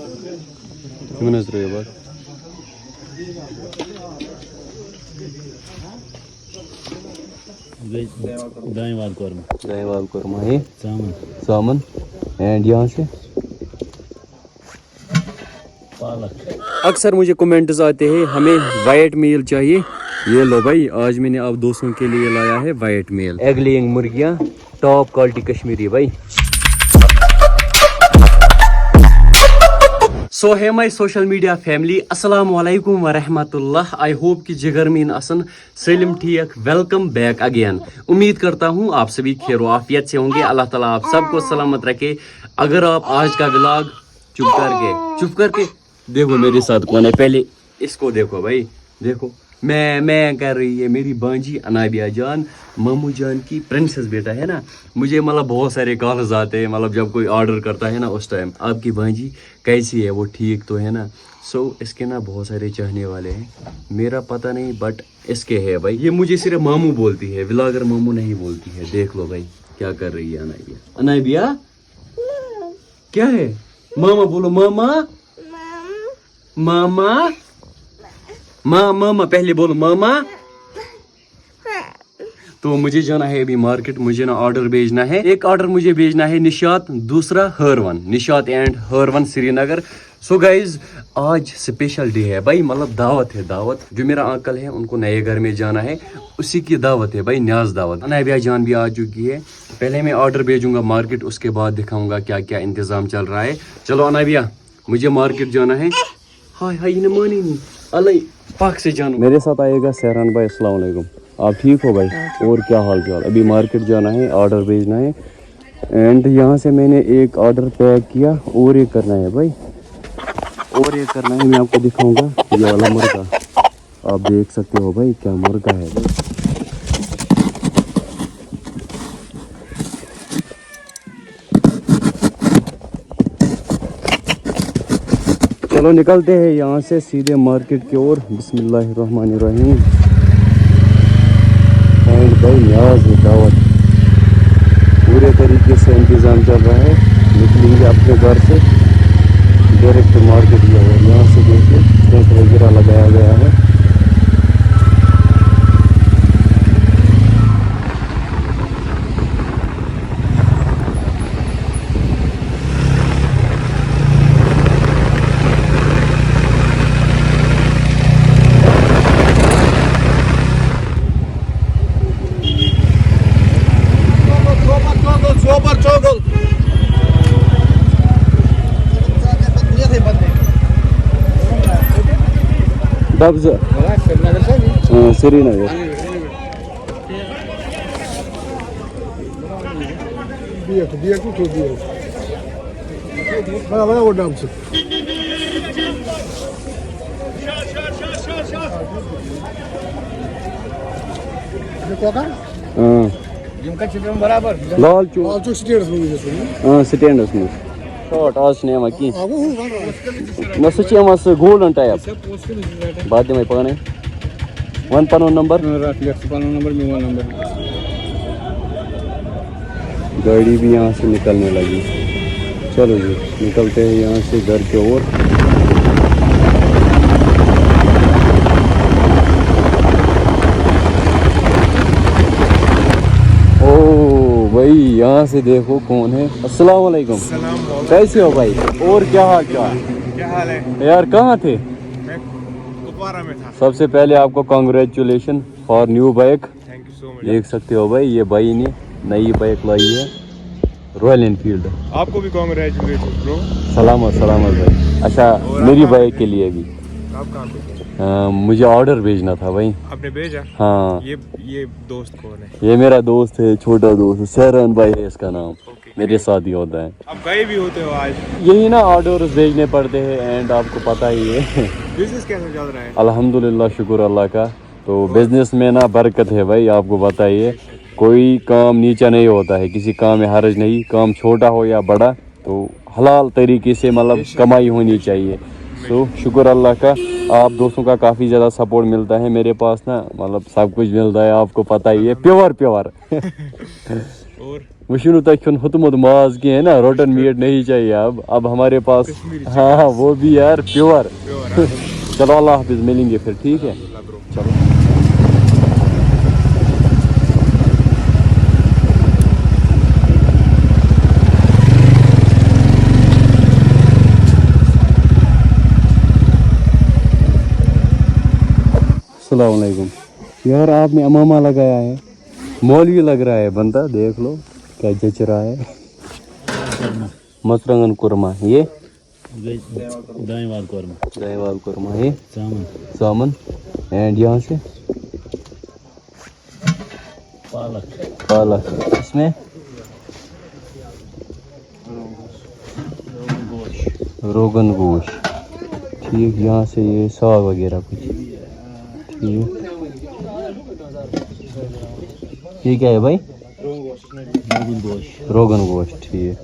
Kimin özrüyor bak. दाएं कोरमा दहीवाल कोरमा है, सामन सामन and यहाँ से पालक। अक्सर मुझे कमेंट्स आते हैं हमें वाइट मील चाहिए। ये लो भाई, आज मैंने आप दोस्तों के लिए लाया है वाइट मील। एग लेइंग मुर्गियाँ टॉप क्वालिटी कश्मीरी भाई। सो है माई सोशल मीडिया फैमिली, अस्सलाम वालेकुम व रहमतुल्लाह। आई होप कि जिगर मीन असन सलिम ठीक। Welcome back again. उम्मीद करता हूँ आप सभी खैर आफियत से होंगे। अल्लाह ताला आप सबको सलामत रखे। अगर आप आज का व्लॉग चुप करके देखो मेरे साथ कौन है, पहले इसको देखो भाई। देखो मैं कर रही है मेरी बांजी अनाबिया जान, मामू जान की प्रिंसेस बेटा है ना। मुझे मतलब बहुत सारे कॉल्स आते हैं, मतलब जब कोई ऑर्डर करता है ना उस टाइम, आपकी बांजी कैसी है, वो ठीक तो है ना। सो इसके ना बहुत सारे चाहने वाले हैं, मेरा पता नहीं बट इसके है भाई। ये मुझे सिर्फ मामू बोलती है, व्लॉगर मामू नहीं बोलती है। देख लो भाई क्या कर रही है अनाबिया। अनाबिया क्या है, मामा बोलो, मामा मामा मामा पहले बोलो मामा। तो मुझे जाना है अभी मार्केट, मुझे ना ऑर्डर भेजना है। एक ऑर्डर मुझे भेजना है निशात, दूसरा Harvan, Nishat and Harvan Srinagar. So guys आज स्पेशल डे है भाई, मतलब दावत है, दावत। जो मेरा अंकल है उनको नए घर में जाना है, उसी की दावत है भाई, न्याज दावत। अनाबिया जान भी आ चुकी है। पहले मैं ऑर्डर भेजूंगा मार्केट, उसके बाद दिखाऊंगा क्या क्या इंतजाम चल रहा है। चलो अनाबिया मुझे मार्केट जाना है। हाय हाय ने मानी नहीं अल्लाह पाक से जानू। मेरे साथ आएगा सहरान भाई। अस्सलाम वालेकुम, आप ठीक हो भाई? और क्या हाल चाल? अभी मार्केट जाना है, ऑर्डर भेजना है। एंड यहाँ से मैंने एक ऑर्डर पैक किया और ये करना है भाई, और ये करना है। मैं आपको दिखाऊंगा ये वाला मुर्गा, आप देख सकते हो भाई क्या मुर्गा है भाई। चलो निकलते हैं यहाँ से सीधे मार्केट की ओर। बिस्मिल्लाहिर्रहमानिर्रहीम। एंड भाई न्याज दावत पूरे तरीके से इंतज़ाम चल रहा है। निकलेंगे अपने घर से डायरेक्ट मार्केट की ओर। यहाँ से देखिए टेंट वगैरह लगाया गया है। Dabza Srinagar diye tutuyor diyor. Bana o Dabza. Ne kadar? जिनका चित्र बराबर लाल चौक स्टैंड में। हाँ स्टैंड में शॉर्ट आज ने मकी न सच मस गोल्डन टाइप बाद में पाने वन पनो नंबर नंबर। गाड़ी भी यहाँ से निकलने लगी। चलो जी निकलते हैं यहाँ से घर के ओर। भाई यहाँ से देखो कौन है। अस्सलाम वालेकुम, कैसे हो भाई? और क्या हाल चाल? क्या हाल है यार? कहाँ थे? मैं कुपवारा में था। सबसे पहले आपको congratulation for new bike. Thank you so much. देख सकते हो भाई ये भाई ने नई बाइक लाई है, रॉयल एनफील्ड। आपको भी कांग्रेचुलेशन ब्रो। सलामत सलामत भाई। अच्छा मेरी बाइक के लिए भी आप कहाँ पे? मुझे ऑर्डर भेजना था भाई। आपने भेजा? हाँ। ये दोस्त कौन है? ये मेरा दोस्त है, छोटा दोस्त सहरान भाई है इसका नाम। मेरे साथ ही होता है। आप गए भी होते हो आज? यही ना ऑर्डर भेजने पड़ते हैं। एंड आपको पता ही है बिजनेस कैसे चल रहा है? अल्हम्दुलिल्लाह शुक्र अल्लाह का। तो बिजनेस में ना बरकत है भाई, आपको बताइए कोई काम नीचा नहीं होता है, किसी काम में हर्ज नहीं। काम छोटा हो या बड़ा तो हलाल तरीके से मतलब कमाई होनी चाहिए। तो शुक्र अल्लाह का। आप दोस्तों का काफ़ी ज़्यादा सपोर्ट मिलता है मेरे पास ना, मतलब सब कुछ मिलता है, आपको पता ही है, प्योर। और वशुनु तक हुतमुत माज की है ना, रोटन मीट नहीं चाहिए अब हमारे पास। हाँ वो भी यार प्योर। चलो अल्लाह हाफिज, मिलेंगे फिर, ठीक है चलो। अस्सलाम वालेकुम। यार आपने अमामा लगाया है, मौलवी लग रहा है बंदा, देख लो क्या जच रहा है। मसरंगन कुरमा, ये दाएं कौरमा, दहीवाल कुरमा, ये सामन, सामन, एंड यहाँ से पालक, पालक, इसमें रोगन गोश, ठीक। यहाँ से ये साग वगैरह कुछ, ठीक। ये क्या है भाई? रोगन गोश, ठीक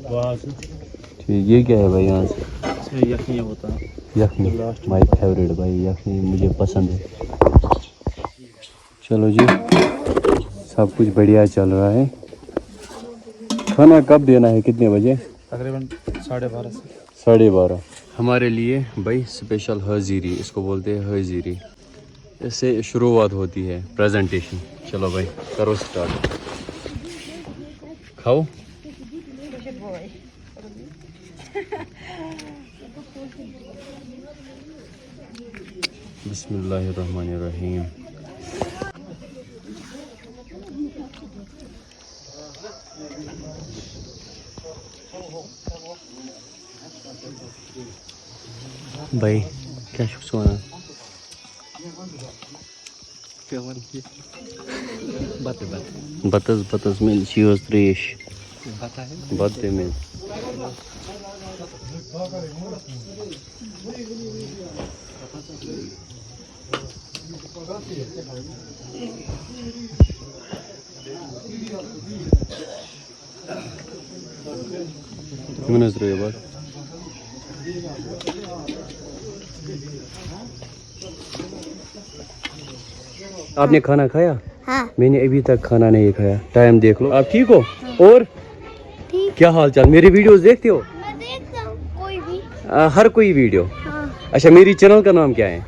ठीक। ये क्या है भाई? यहाँ से यखनी होता है, यखनी, माय फेवरेट भाई, यखनी मुझे पसंद है। चलो जी, सब कुछ बढ़िया चल रहा है। खाना कब देना है, कितने बजे? तकरीबन 12:30 से 12:30। हमारे लिए भाई स्पेशल हाजिरी, इसको बोलते हैं हाजिरी। इससे शुरुआत होती है प्रेजेंटेशन। चलो भाई करो स्टार्ट, खाओ। बिस्मिल्लाहिर्रहमानिर्रहीम। भाई क्या शुक्र बतस मिल चीज त्रेश बत्ते मिल। बात आपने खाना खाया? हाँ। मैंने अभी तक खाना नहीं खाया, टाइम देख लो। आप ठीक हो? और ठीक। क्या हाल चाल? मेरी वीडियोस देखते हो? मैं देखता हूँ कोई भी। हर कोई वीडियो? हाँ। अच्छा, मेरी चैनल का नाम क्या है?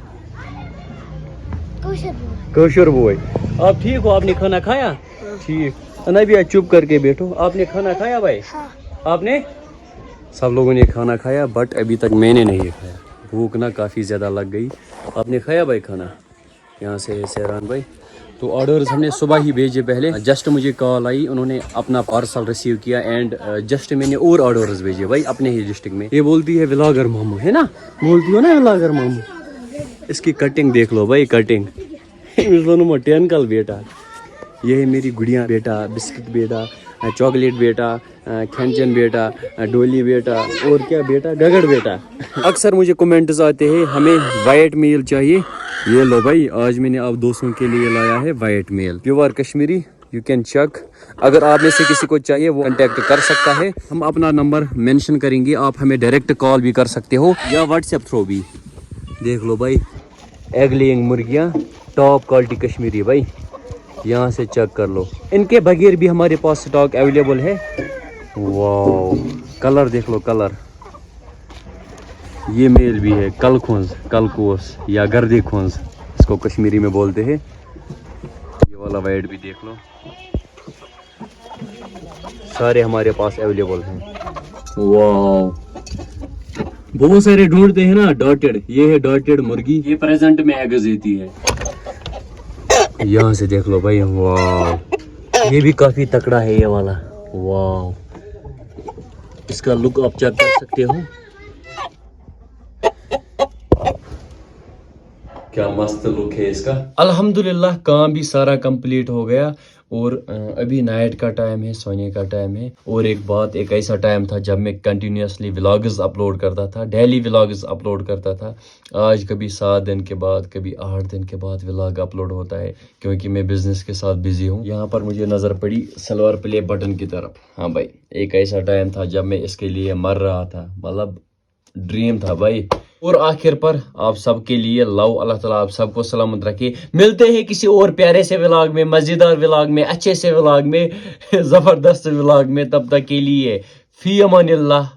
Kosher boy. आप ठीक हो? आपने खाना खाया? ठीक। अनबिया चुप करके बैठो। आपने खाना खाया भाई? हाँ। आपने? सब लोगों ने खाना खाया, बट अभी तक मैंने नहीं खाया। भूख ना काफ़ी ज़्यादा लग गई। आपने खाया भाई खाना? यहाँ से सहरान भाई। तो ऑर्डर्स हमने सुबह ही भेजे। पहले जस्ट मुझे कॉल आई, उन्होंने अपना पार्सल रिसीव किया एंड जस्ट मैंने और ऑर्डर्स भेजे भाई अपने ही डिस्ट्रिक्ट में। ये बोलती है व्लॉगर मामू, है ना? बोलती हो ना व्लॉगर मामू। इसकी कटिंग देख लो भाई, कटिंग। टेन कल बेटा, ये है मेरी गुड़िया बेटा, बिस्किट बेटा, चॉकलेट बेटा, खनचन बेटा, डोली बेटा, और क्या बेटा, गगड़ बेटा। अक्सर मुझे कमेंट्स आते हैं हमें वाइट मेल चाहिए। ये लो भाई, आज मैंने आप दोस्तों के लिए लाया है white male, pure Kashmiri. You can check. अगर आप में से किसी को चाहिए वो कांटेक्ट कर सकता है। हम अपना नंबर मेंशन करेंगे, आप हमें डायरेक्ट कॉल भी कर सकते हो या व्हाट्सएप थ्रू भी। देख लो भाई, एग लेइंग मुर्गियाँ, टॉप क्वालिटी कश्मीरी भाई, यहाँ से चेक कर लो। इनके बगैर भी हमारे पास स्टॉक अवेलेबल है। वाओ, कलर देख लो, कलर। ये मेल भी है, कलखुंज, कलकोस या गर्दी खुंज इसको कश्मीरी में बोलते हैं। ये वाला वाइट भी देख लो, सारे हमारे पास अवेलेबल हैं। वाओ, बहुत सारे ढूंढते हैं ना डॉटेड। ये है डॉटेड मुर्गी, ये प्रेजेंट में एग देती है। यहाँ से देख लो भाई, वाह, ये भी काफी तकड़ा है ये वाला। वाह, इसका लुक आप चेक कर सकते हो, क्या मस्त लुक है इसका। अल्हम्दुलिल्लाह काम भी सारा कंप्लीट हो गया और अभी नाइट का टाइम है, सोने का टाइम है। और एक बात, एक ऐसा टाइम था जब मैं कंटिन्यूसली व्लॉग्स अपलोड करता था, डेली व्लॉग्स अपलोड करता था। आज कभी 7 दिन के बाद, कभी 8 दिन के बाद व्लॉग अपलोड होता है, क्योंकि मैं बिजनेस के साथ बिजी हूँ। यहाँ पर मुझे नज़र पड़ी सिल्वर प्ले बटन की तरफ। हाँ भाई, एक ऐसा टाइम था जब मैं इसके लिए मर रहा था, मतलब ड्रीम था भाई। और आखिर पर आप सबके लिए लव, अल्लाह ताला आप सबको सलामत रखे। मिलते हैं किसी और प्यारे से व्लॉग में, मजेदार व्लॉग में, अच्छे से व्लॉग में, जबरदस्त व्लॉग में। तब तक के लिए फी अमानिल्लाह।